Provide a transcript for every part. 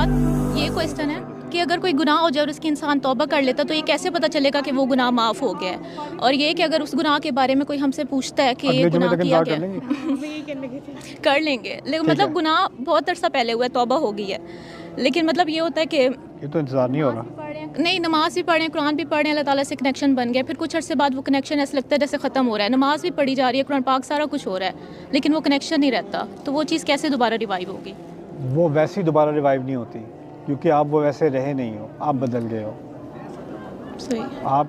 बात ये क्वेश्चन है कि अगर कोई गुनाह हो जाए और उसकी इंसान तौबा कर लेता तो ये कैसे पता चलेगा कि वो गुनाह माफ़ हो गया है। और ये कि अगर उस गुनाह के बारे में कोई हमसे पूछता है कि ये गुनाह किया गया कर लेंगे, लेकिन मतलब गुनाह बहुत अरसा पहले हुआ है, तौबा हो गई है, लेकिन मतलब ये होता है कि ये तो इंतज़ार नहीं होगा। नहीं, नमाज भी पढ़ें, कुरान भी पढ़ें, अल्लाह ताला से कनेक्शन बन गया, फिर कुछ अरसे बाद वो कनेक्शन ऐसा लगता है जैसे ख़त्म हो रहा है। नमाज भी पढ़ी जा रही है, कुरान पाक सारा कुछ हो रहा है, लेकिन वो कनेक्शन नहीं रहता, तो वो चीज़ कैसे दोबारा रिवाइव होगी? वो वैसे ही दोबारा रिवाइव नहीं होती, क्योंकि आप वो वैसे रहे नहीं हो, आप बदल गए हो। सही। आप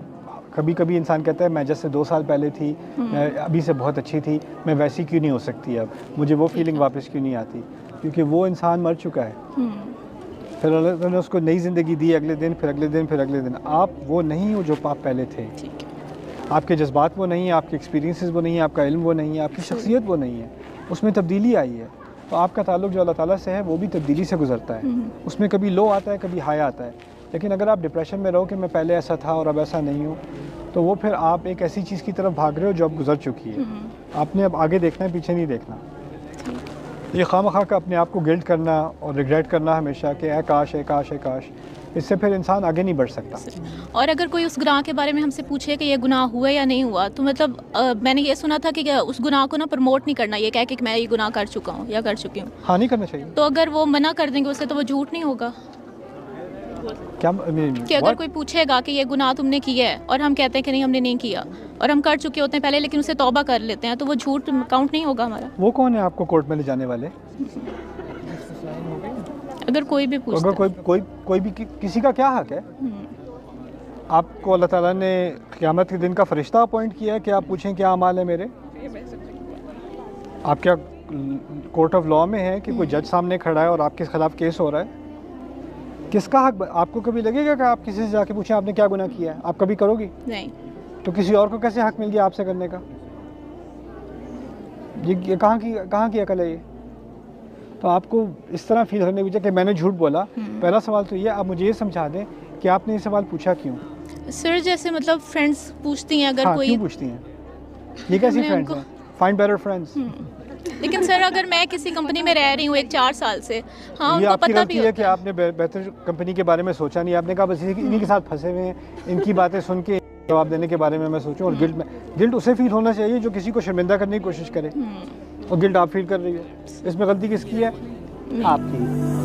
कभी कभी इंसान कहता है मैं जैसे 2 साल पहले थी, मैं अभी से बहुत अच्छी थी, मैं वैसी क्यों नहीं हो सकती अब, मुझे वो फीलिंग वापस क्यों नहीं आती, क्योंकि वो इंसान मर चुका है। फिर अल्लाह ताला ने उसको नई ज़िंदगी दी, अगले दिन, फिर अगले दिन, फिर अगले दिन। आप वो नहीं हो जो आप पहले थे। आपके जज्बात वो नहीं है, आपके एक्सपीरियंसेस वो नहीं है, आपका इल्म वो नहीं है, आपकी शख्सियत वो नहीं है, उसमें तब्दीली आई है। तो आपका ताल्लुक़ जो अल्लाह ताला से है वो भी तब्दीली से गुजरता है। उसमें कभी लो आता है, कभी हाई आता है। लेकिन अगर आप डिप्रेशन में रहो कि मैं पहले ऐसा था और अब ऐसा नहीं हूँ, तो वो फिर आप एक ऐसी चीज़ की तरफ भाग रहे हो जो अब गुजर चुकी है। आपने अब आगे देखना है, पीछे नहीं देखना। ये खामखा का अपने आप को गिल्ट करना और रिग्रेट करना हमेशा कि ए काश, ए काश, ए काश, इससे फिर इंसान आगे नहीं बढ़ सकता। और अगर कोई उस गुनाह के बारे में हमसे पूछे कि ये गुनाह हुआ या नहीं हुआ, तो मतलब मैंने ये सुना था कि उस गुनाह को ना प्रमोट नहीं करना, ये कह के कि मैं ये गुनाह कर चुका हूँ या कर चुकी हूँ। हाँ, नहीं करना चाहिए। तो अगर वो मना कर देंगे उससे, तो वो झूठ नहीं होगा क्या कि अगर कोई पूछेगा कि ये गुनाह तुमने किया है और हम कहते हैं कि नहीं हमने नहीं किया और हम कर चुके होते हैं पहले, लेकिन उसे तौबा कर लेते हैं, तो वो झूठ काउंट नहीं होगा हमारा? वो कौन है आपको कोर्ट में ले जाने वाले? अगर कोई भी पूछता अगर कोई भी किसी का क्या हक है? आपको अल्लाह ताला ने क़यामत के दिन का फरिश्ता अपॉइंट किया है कि आप पूछें क्या अमाल है मेरे? आप क्या कोर्ट ऑफ लॉ में है कि कोई जज सामने खड़ा है और आपके खिलाफ केस हो रहा है? किसका हक? आपको कभी लगेगा कि आप किसी से जाके पूछें आपने क्या गुनाह किया है? आप कभी करोगी? नहीं। तो किसी और को कैसे हक मिल गया आपसे करने का? ये कहाँ की अकल है ये? तो आपको इस तरह फील करने की कि मैंने झूठ बोला। पहला सवाल तो ये, आप मुझे ये समझा दें कि आपने ये सवाल पूछा क्यों? सर जैसे मतलब फ्रेंड्स पूछती हैं अगर कोई, क्यों पूछती हैं? ये कैसी फ्रेंड्स हैं? Find better friends. लेकिन सर अगर मैं किसी कंपनी में रह रही हूँ 4 साल से, हाँ उनको पता भी है कि आपने बेहतर कंपनी के बारे में सोचा नहीं, आपने कहा बस इन्हीं के साथ फंसे हुए हैं, इनकी बातें सुन के जवाब देने के बारे में मैं सोचूं। और गिल्ट उसे फील होना चाहिए जो किसी को शर्मिंदा करने की कोशिश करे, और गिल्ट आप फील कर रही है, इसमें गलती किसकी है? आपकी।